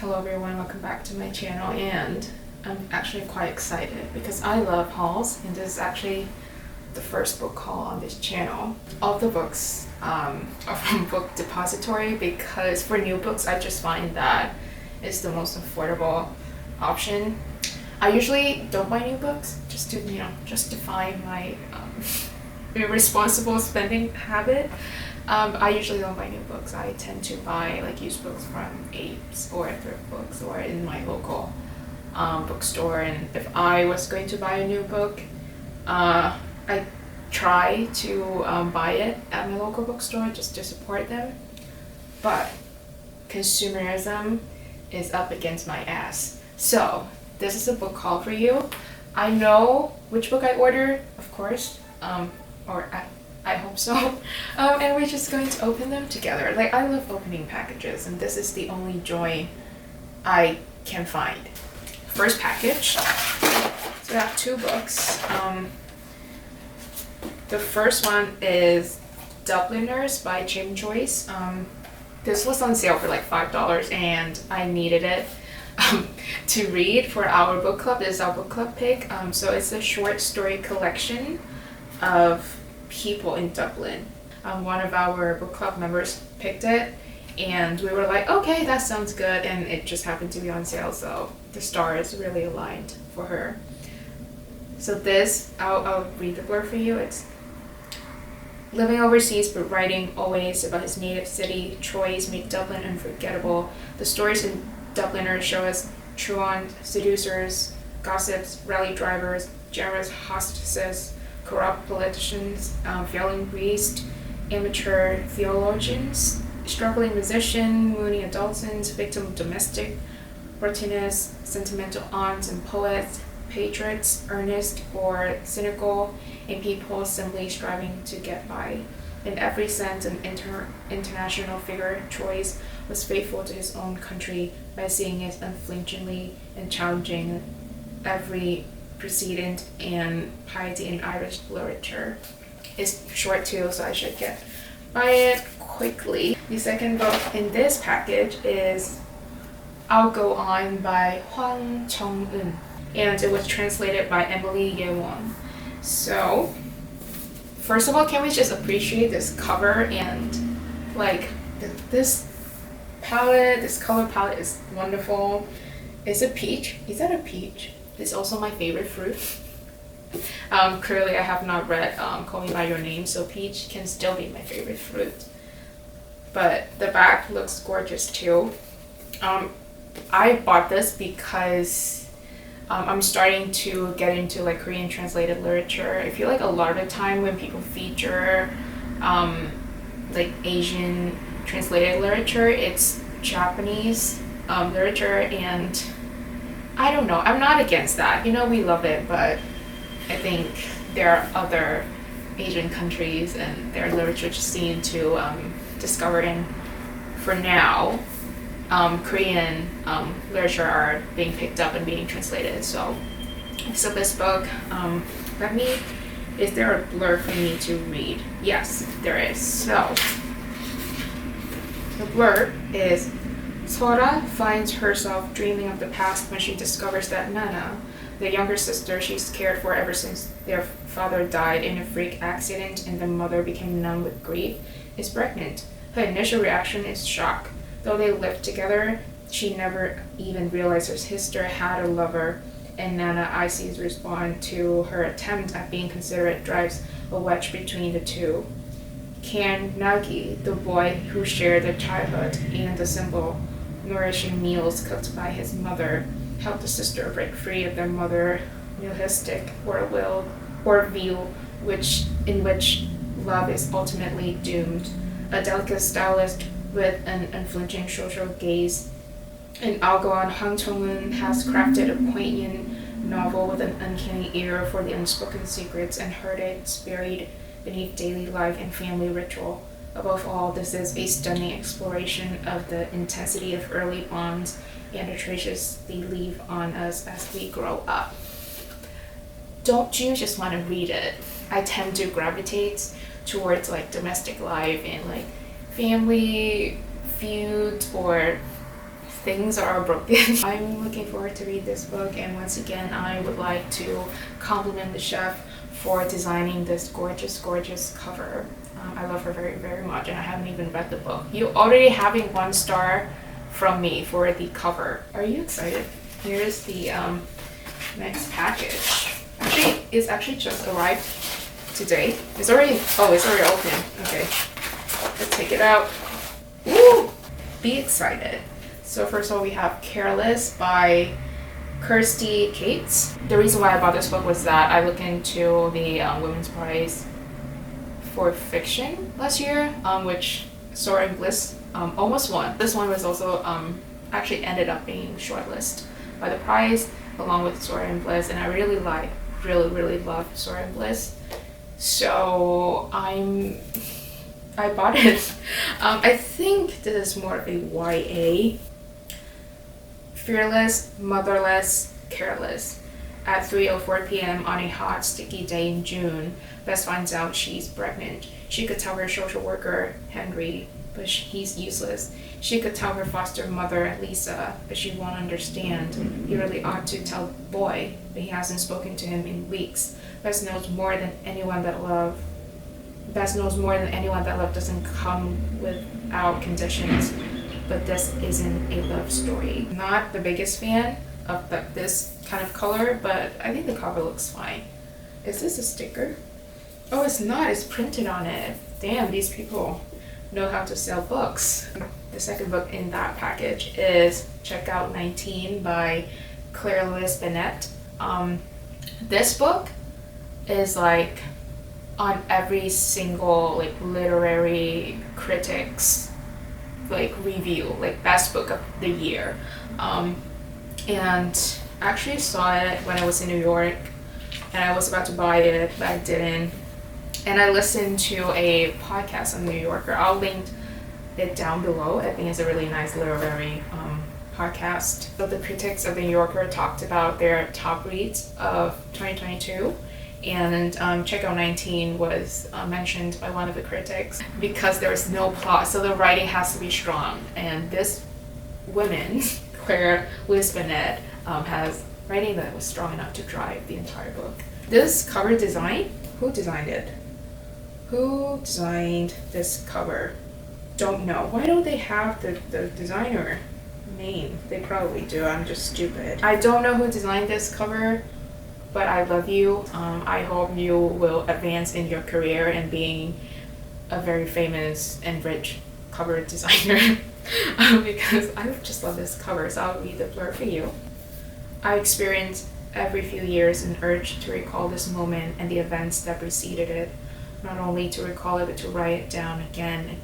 Hello everyone, welcome back to my channel, and I'm actually quite excited because I love hauls, and this is actually the first book haul on this channel. All the books are from Book Depository because for new books I just find that it's the most affordable option. I usually don't buy new books just to justify my irresponsible spending habit. I usually don't buy new books. I tend to buy like used books from Apes or thrift books or in my local bookstore. And if I was going to buy a new book, I try to buy it at my local bookstore just to support them. But consumerism is up against my ass. So this is a book haul for you. I know which book I ordered, of course, or I hope so. And we're just going to open them together. Like, I love opening packages, and this is the only joy I can find. First package. So I have two books. The first one is Dubliners by Jim Joyce. This was on sale for like $5 and I needed it to read for our book club. This is our book club pick. So it's a short story collection of people in Dublin. One of our book club members picked it and we were like, okay, that sounds good, and it just happened to be on sale, so the stars really aligned for her. So this, I'll read the blurb for you. It's living overseas but writing always about his native city, Troyes made Dublin unforgettable. The stories in Dubliners show us truant seducers, gossips, rally drivers, generous hostesses, corrupt politicians, failing priests, amateur theologians, struggling musician, moody adolescents, victim of domestic rottiness, sentimental aunts and poets, patriots, earnest or cynical, and people simply striving to get by. In every sense, an international figure, Troyes was faithful to his own country by seeing it unflinchingly and challenging every precedent and piety in Irish literature. It's short too, so I should buy it quickly. The second book in this package is I'll Go On by Hwang Chong-eun, and it was translated by Emily Yewon. So first of all, can we just appreciate this cover and like this palette, this color palette is wonderful. It's a peach. Is that a peach? It's also my favorite fruit. Clearly I have not read Call Me By Your Name, so peach can still be my favorite fruit. But the back looks gorgeous too. I bought this because I'm starting to get into like Korean translated literature. I feel like a lot of the time when people feature like Asian translated literature, it's Japanese literature, and I don't know, I'm not against that. We love it, but I think there are other Asian countries and their literature just seem to discover, and for now, Korean literature are being picked up and being translated. So this book, is there a blurb for me to read? Yes, there is. So the blurb is, Sora finds herself dreaming of the past when she discovers that Nana, the younger sister she's cared for ever since their father died in a freak accident and the mother became numb with grief, is pregnant. Her initial reaction is shock. Though they lived together, she never even realized her sister had a lover, and Nana Icy's response to her attempt at being considerate drives a wedge between the two. Can Nagi, the boy who shared their childhood and the simple, nourishing meals cooked by his mother, help the sister break free of their mother nihilistic view in which love is ultimately doomed? A delicate stylist with an unflinching social gaze, and I'll Go On, Hwang Chong-eun has crafted a poignant novel with an uncanny ear for the unspoken secrets and heartaches buried beneath daily life and family ritual. Above all, this is a stunning exploration of the intensity of early bonds and the traces they leave on us as we grow up. Don't you just want to read it? I tend to gravitate towards like domestic life and like family feuds or things are broken. I'm looking forward to read this book, and once again I would like to compliment the chef for designing this gorgeous, gorgeous cover. I love her very, very much, and I haven't even read the book. You already having 1 star from me for the cover. Are you excited? Here's the next package. Actually, it's actually just arrived today. It's already open. Okay, let's take it out. Woo! Be excited. So first of all, we have Careless by Kirsty Cates. The reason why I bought this book was that I looked into the Women's Prize for Fiction last year, which Soaring Bliss almost won. This one was also actually ended up being shortlisted by the prize along with Soaring Bliss, and I really love Soaring Bliss. So I bought it. I think this is more of a YA. Fearless, motherless, careless. At 3:04 p.m. on a hot, sticky day in June, Bess finds out she's pregnant. She could tell her social worker, Henry, but he's useless. She could tell her foster mother, Lisa, but she won't understand. He really ought to tell the boy, but he hasn't spoken to him in weeks. Bess knows more than anyone that love doesn't come without conditions. But this isn't a love story. Not the biggest fan of this kind of color, but I think the cover looks fine. Is this a sticker? Oh, it's not. It's printed on it. Damn, these people know how to sell books. The second book in that package is Check Out 19 by Claire Liz Bennett. This book is like on every single like literary critics like review, like best book of the year. And I actually saw it when I was in New York, and I was about to buy it, but I didn't. And I listened to a podcast on New Yorker. I'll link it down below. I think it's a really nice literary podcast. So the critics of the New Yorker talked about their top reads of 2022. And Check Out 19 was mentioned by one of the critics because there's no plot, so the writing has to be strong. And this woman, Claire Liz Bennett, has writing that was strong enough to drive the entire book. This cover design, who designed it? Who designed this cover? Don't know. Why don't they have the designer name? They probably do. I'm just stupid. I don't know who designed this cover, but I love you. I hope you will advance in your career and being a very famous and rich cover designer because I just love this cover, so I'll read the blurb for you. I experience every few years an urge to recall this moment and the events that preceded it. Not only to recall it, but to write it down again.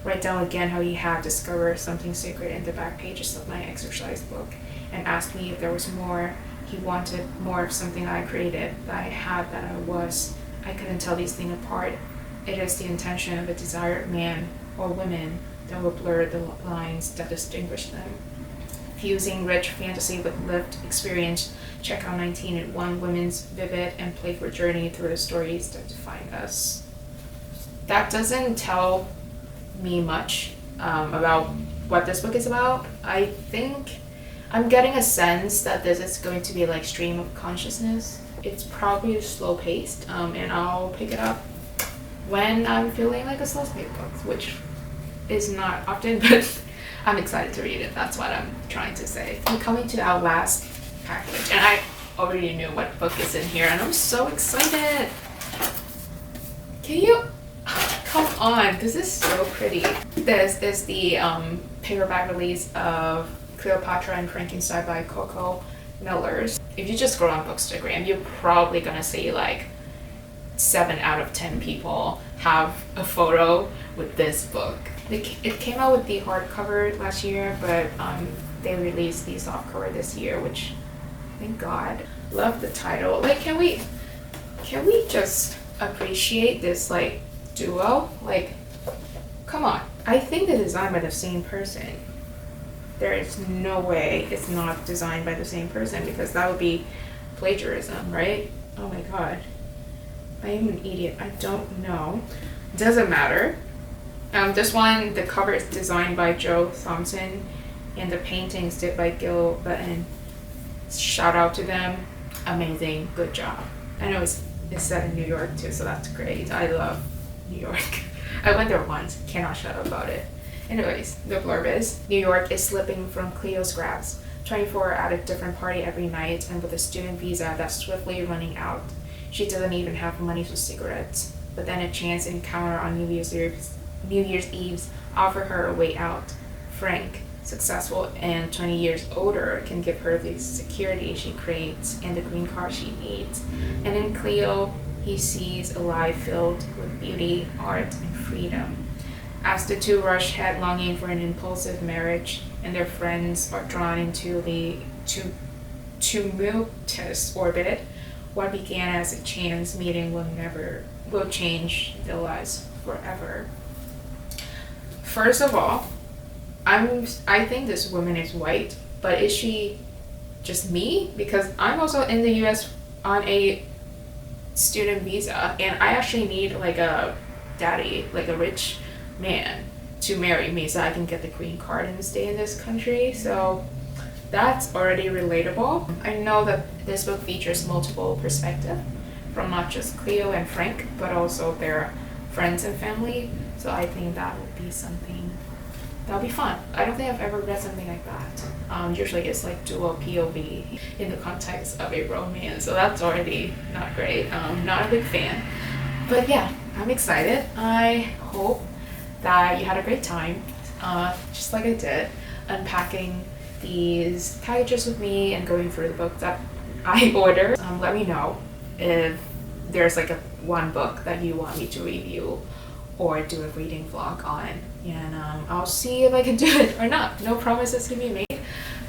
Write down again how he had discovered something sacred in the back pages of my exercise book and asked me if there was more. He wanted more of something I created, that I had, that I was. I couldn't tell these things apart. It is the intention of a desired man or woman that will blur the lines that distinguish them. Fusing rich fantasy with lived experience, Check Out 19 in one woman's vivid and playful journey through the stories that define us. That doesn't tell me much about what this book is about. I think I'm getting a sense that this is going to be like stream of consciousness. It's probably slow paced, and I'll pick it up when I'm feeling like a slow paced book, which is not often, but I'm excited to read it. That's what I'm trying to say. I'm coming to our last package, and I already knew what book is in here, and I'm so excited. Can you come on? This is so pretty. This is the paperback release of Cleopatra and Frankenstein by Coco Millers. If you just scroll on Bookstagram, you're probably gonna see like 7 out of 10 people have a photo with this book. It came out with the hardcover last year, but they released the softcover this year, which thank God. Love the title. Like, can we just appreciate this like duo? Like, come on. I think they're designed by the same person. There is no way it's not designed by the same person, because that would be plagiarism, right? Oh my God. I am an idiot. I don't know. Doesn't matter. This one, the cover is designed by Joe Thompson, And the paintings did by Gil Button. Shout out to them. Amazing, good job. I know it's set in New York too, so that's great. I love New York. I went there once, cannot shut up about it. Anyways, the blurb is, New York is slipping from Cleo's grasp. 24 at a different party every night, and with a student visa that's swiftly running out. She doesn't even have money for cigarettes. But then a chance encounter on New Year's Eve offer her a way out. Frank, successful and 20 years older, can give her the security she craves and the green card she needs. And in Cleo, he sees a life filled with beauty, art, and freedom. As the two rush headlong for an impulsive marriage, and their friends are drawn into the tumultuous orbit, what began as a chance meeting will change their lives forever. First of all, I think this woman is white, but is she just me? Because I'm also in the US on a student visa, and I actually need like a daddy, like a rich man, to marry me so I can get the green card and stay in this country. So that's already relatable. I know that this book features multiple perspectives from not just Cleo and Frank, but also their friends and family. So I think that would be something that'll be fun. I don't think I've ever read something like that. Usually it's like dual POV in the context of a romance, so that's already not great. Not a big fan. But yeah, I'm excited. I hope that you had a great time, just like I did, unpacking these packages with me and going through the book that I ordered. Let me know if there's like one book that you want me to review or do a reading vlog on, and I'll see if I can do it or not. No promises can be made,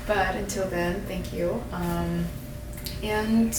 but until then, thank you, and